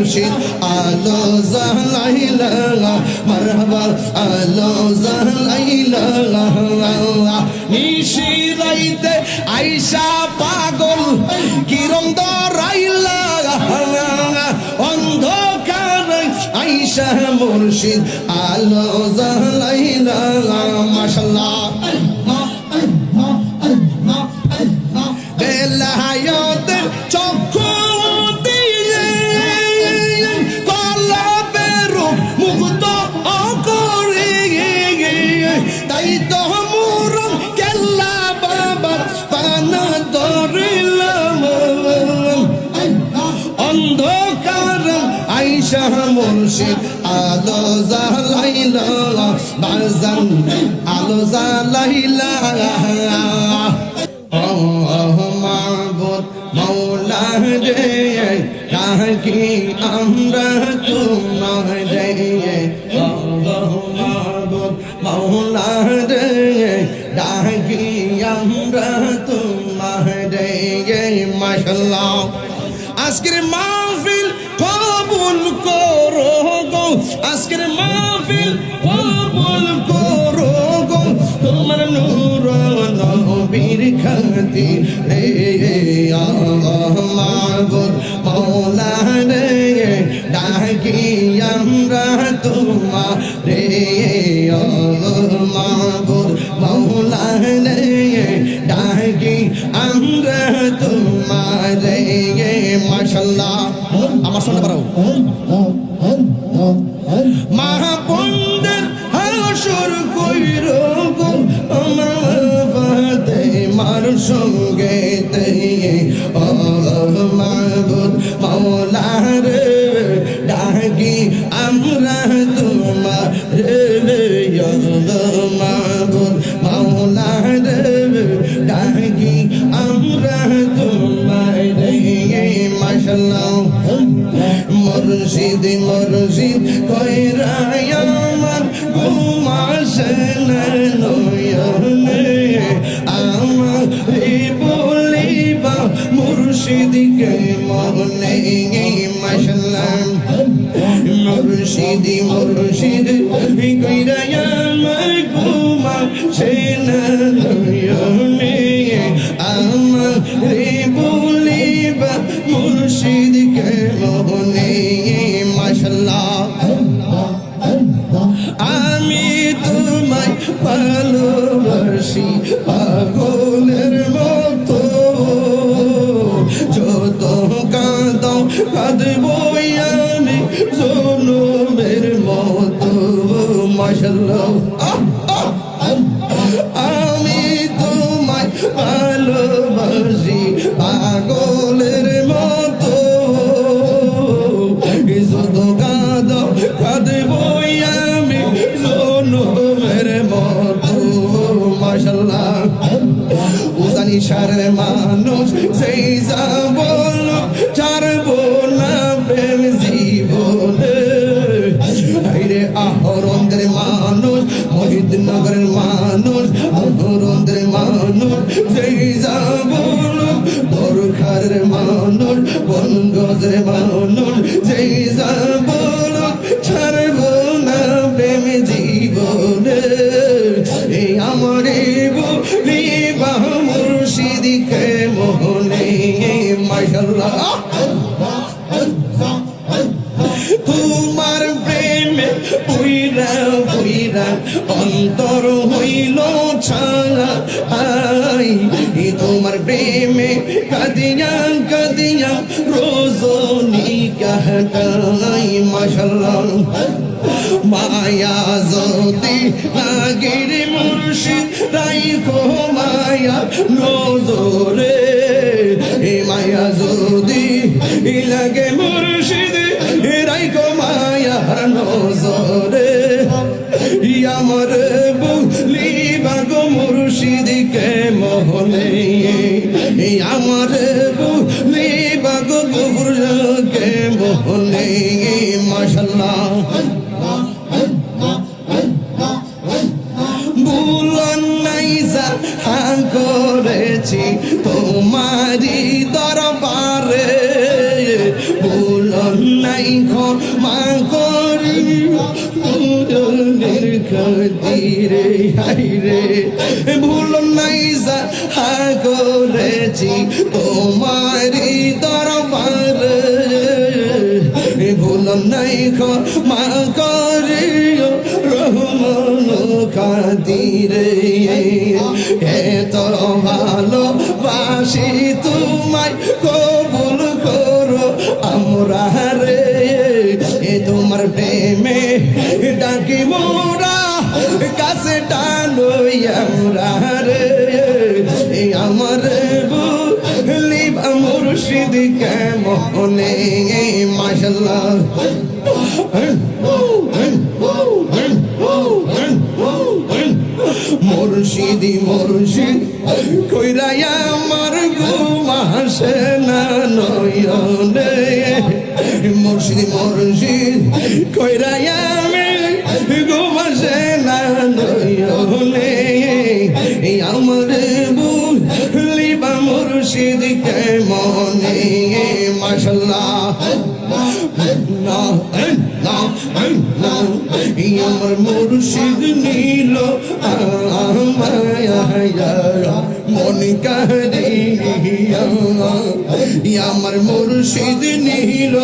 মুর্শিদ আলো জালাইলা মারহাবা আলো জালাইলা নিশি রাইতে আইসা পাগল কিরম দরাইলা অন্ধকার আইসা মুর্শিদ আলো জালাইলা মাশাআল্লাহ বেলায়েতের চক্ষু দিয়ে কলবের মুক্ত করে তাই তো মুরম কেল্লা বাবা পানা ধরিলাম অন্ধকার আইসা মুর্শিদ আলো জালাইলা বাজান আলো জালাইলা মাবুদ মৌলা রে ডাকি আমরা তোমারে মাবুদ মৌলা রে ডাকি আমরা তোমারে মাশাআল্লাহ আজকের মাহফিল কবুল করো গো আজকের মাহফিল কবুল করো গো তোমার নূর নবীর খাতির রে মাবুদ মৌলা রে ডাকি আমরা তোমারে মাবুদ মৌলা রে ডাকি আমরা তোমারে মাশাআল্লাহ আমার শুনতে পারো মাহবুবের হাসর কইরো গো আমার বাদে মার সঙ্গে তে ও মাহবুব মৌলা রে ডাকি আমরা তোমারে মাহবুব মৌলা রে ডাকি আমরা তোমারে মাশাআল্লাহ মুর্শিদ মুর্শিদ কইরা আমার ঘুমাসে না নয়নে আমার বলিবা মুর্শিদকে মনে মাশাআল্লাহ মুর্শিদ মুর্শিদ কইরা আমার ঘুমাসে না নয়নে আমার বলিবা মুর্শিদকে মনে মাশাআল্লাহ আমি তোমায় ভালোবাসি পাগলের মতো যত কাঁদাও কাঁদবো আমি জনমের মতো মাশাআল্লাহ আমি তোমায় ভালোবাসি পাগলের মতো যত কাঁদাও কাঁদবো আমি জনমের মতো মাশাআল্লাহ উজানি সার মানুষ সেই যাবল ছাড়বো না প্রেম জীবনে আইরে আহরন্দের মানুষ মহিদনগরের মানুষ আহরন্দের মানুষ সেই যাবল দরকারের মানুষ বনগজের মানুষ সেই যাবল ছাড়বো না প্রেম জীবনে এই আমারে বলিবা মুর্শিদকে মোহনে মাশাআল্লাহ তোমার প্রেমে পুইরা পুইরা অন্তর হইল ছাই তোমার প্রেমে কাদিয়া কাদিয়া রোজনী কাটাই মাশাআল্লাহ মায়া যদি লাগের মুর্শিদ রাইখো মায়া নজরে মায়া যদি লাগে মুর্শিদ রাইখো মায়া নজরে আমার বলিবা গো মুর্শিদকে মোহনে আমার বলিবা গো মুর্শিদকে মোহনে মাশাআল্লাহ বুলন নাইজা হাঁ করেছি তোমারি দরবারে বুলন নাই ক্ষমা করি ভুলের খাতিরে হাইরে ভুল নাই যাহা করেছি তোমারি দরবারে ভুল নাই ক্ষমা করিও রহমান খাতিরে এত ভালোবাসি তোমায় কবুল করো আমরা রে এ তোমার প্রেমে ডাকি মোরা কাছে টানো আমরা রে আমার লিবা মুর্শিদ কেমনে মাশাআল্লাহ মুর্শিদি মুর্শিদ কইরা আমার ঘুম আসে না নয়নে মুর্শিদি মুর্শিদ কইরা আমি ঘুম আসে না নয়নে আমার লিবা মুর্শিদ কেমনে মাশাআল্লাহ আমার মুর্শিদ নীল মন কারিয়া আমার মুর্শিদ নীল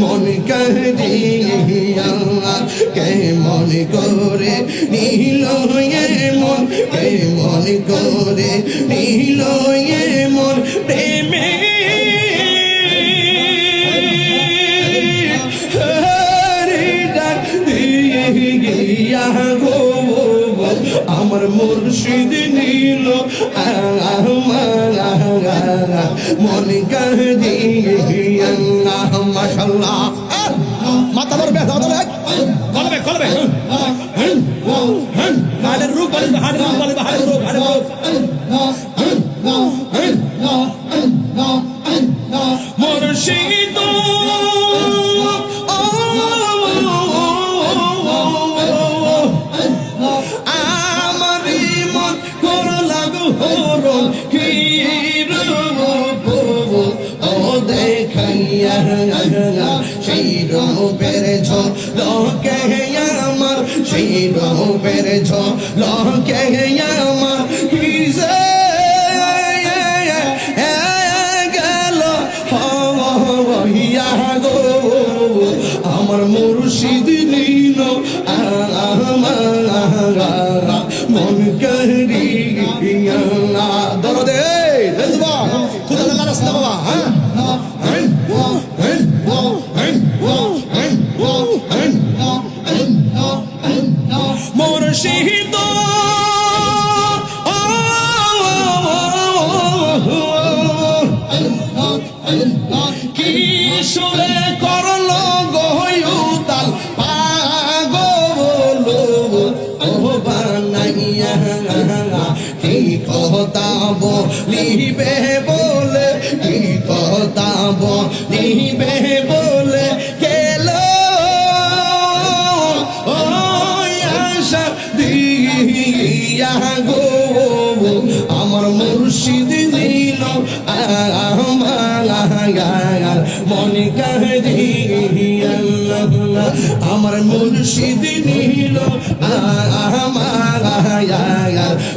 মন কারিয়া কে মন করে নীল মন কে মন করে নীল মন প্রেমে আমার মুর্শিদ নীল মন কাহিয়া মাশাআল্লাহ মাথা বড় ব্যথা হলো কলবে কলবে হাড়ের রূপ বলে হাড়ের রূপ বলে হাড়ের রূপ হাড়ের রূপ মুর্শিদ সেই রূপের ঝলকে আমার সেই রূপের ঝলকে আমার কিসে গেল হইয়া গো আমার মুর্শিদ নীল মন কারিয়া দরদে খুদা আল্লাহ রাসূল বাবা মুর্শিদ কি সুরে করলো গয়ুতাল পাগল ও বানাইয়া কি কথা বলিবে বলে কি কথা বলিবে বলে গেল দিয়া গো আমার মুর্শিদ নীল মন কাহিয়া আমার মুর্শিদ নীল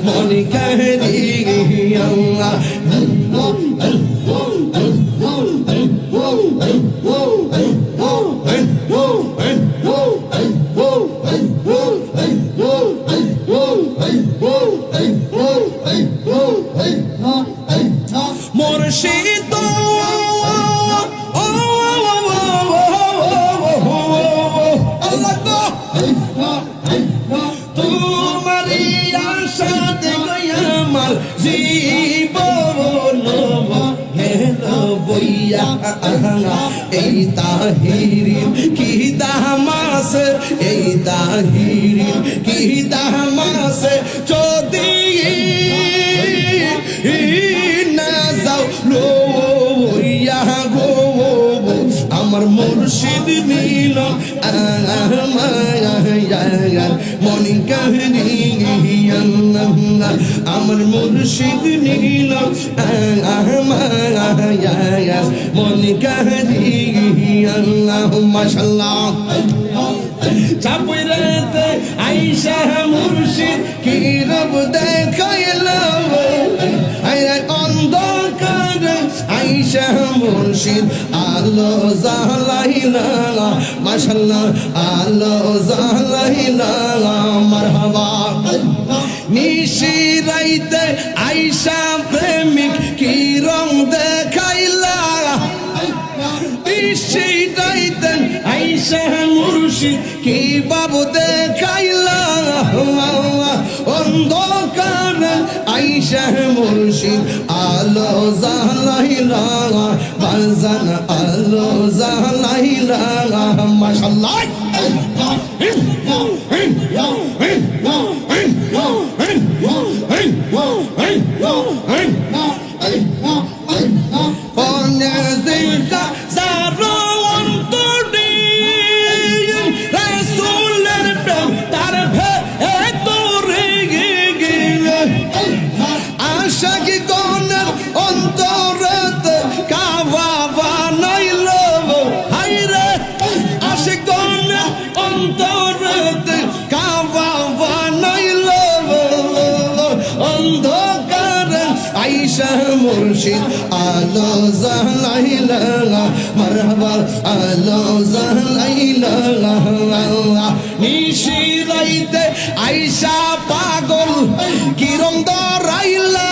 মন কাহিয়া মুর্শিদ তোমারি আশাতে আমার জীবন গেল বইয়া এই তাহিরির কি দামাস এই তাহিরির কি দামাস যদি না যাও লইয়া গো আমার মুর্শিদ নীল মন কাহিয়া আমার মুর্শিদ নীল মন কারিয়া মাশাআল্লাহ চাপইরাতে আইসা মুর্শিদ কি রব দেখাইলো আইরা অন্ধকার আইসা মুর্শিদ আলো জালাইলা মাশাআল্লাহ আলো জালাইলা মারহাবা নিশি রাইতে আইসা প্রেমিক কি রং দেখাইলা নিশি রাইতে আইসা মুর্শিদ কি বাবু দেখাইলা অন্ধকার আইসা মুর্শিদ আলো জালাইলা বাজান আলো জালাইলা মাশাআল্লাহ মুর্শিদ আলো জালাইলা মারহাবা আলো জালাইলা নিশি রাইতে আইসা পাগল কিরম দরাইলা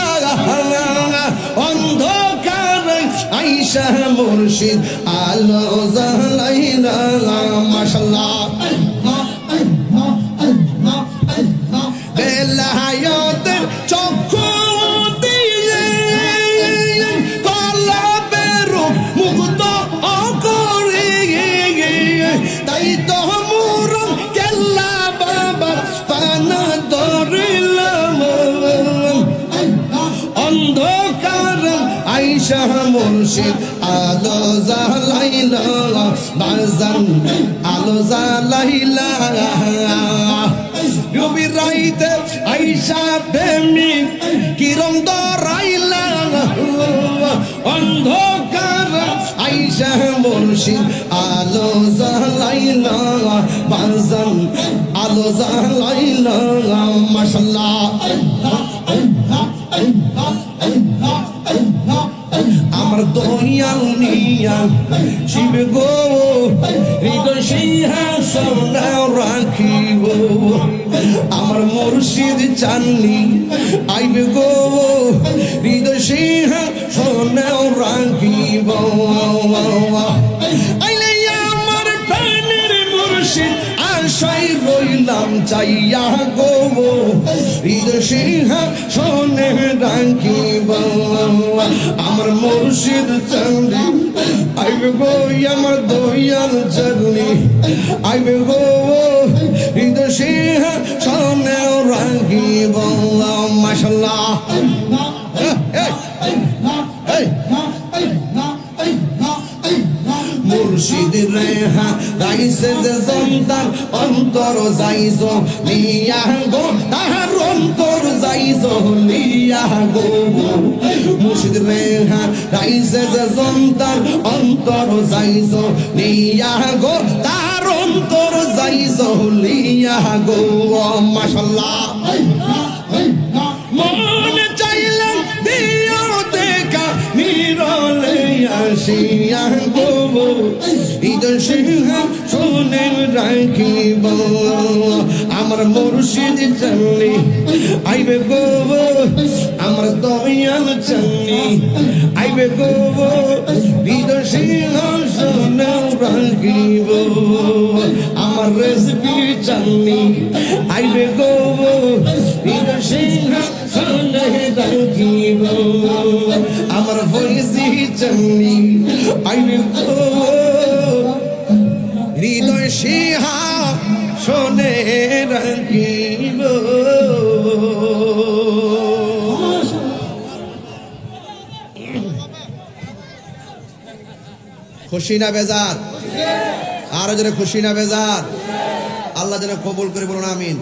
অন্ধকার আইসা মুর্শিদ আলো জালাইলা মাশাআল্লাহ বেলায়েতের চক্ষু মুর্শিদ আলো জালাইলা বাজান আলো জালাইলা রবি রাইতে আইসা প্রেমিক কিরম দরাইলা অন্ধকার আইসা মুর্শিদ আলো জালাইলা বাজান আলো জালাইলা মাশাআল্লাহ আমার দয়াল নিয়া শিব গো হৃদয় সিংহাসন রাখিব আমার মুর্শিদ চাননি আইবে গো হৃদয় সিংহাসন রাখিব আইলে আমার প্রাণের মুর্শিদ আশাই রইলাম চাইয়া গো হৃদয় সিংহাসনে রাখিব আমার মুর্শিদ চাঁদি আইবে গো আমার দয়াল চরণে আইবে গো হৃদয় সিংহাসনে রাখিব মাশাআল্লাহ মুর্শিদ রেহা রাইছে যে সন্তান অন্তর যাইজ লিয়া গো তাহার অন্তর যাইজ লিয়া গো মুর্শিদ রেহা রাইছে যে সন্তান অন্তর যাইজ লিয়া গো তাহার অন্তর যাইজ লিয়া গো মাশাআল্লাহ মন চাইলে দিও দেখা নিরলে আসিয়া গো হৃদয় সিংহাসনে রাখিব আমার মুর্শিদ চাননি আইবে গো আমার দয়াল চাননি আইবে গো হৃদয় সিংহাসনে রাখিব আমার রেসিপি চাননি আইবে গো হৃদয় সিংহাসনে রাখিব আমার ফয়জি চাননি আইবে গো হৃদয় সিংহাসনে রাখিব খুশি না বেজার? আরো যেন খুশি না বেজার? আল্লাহ যেন কবুল করে বলুন আমিন।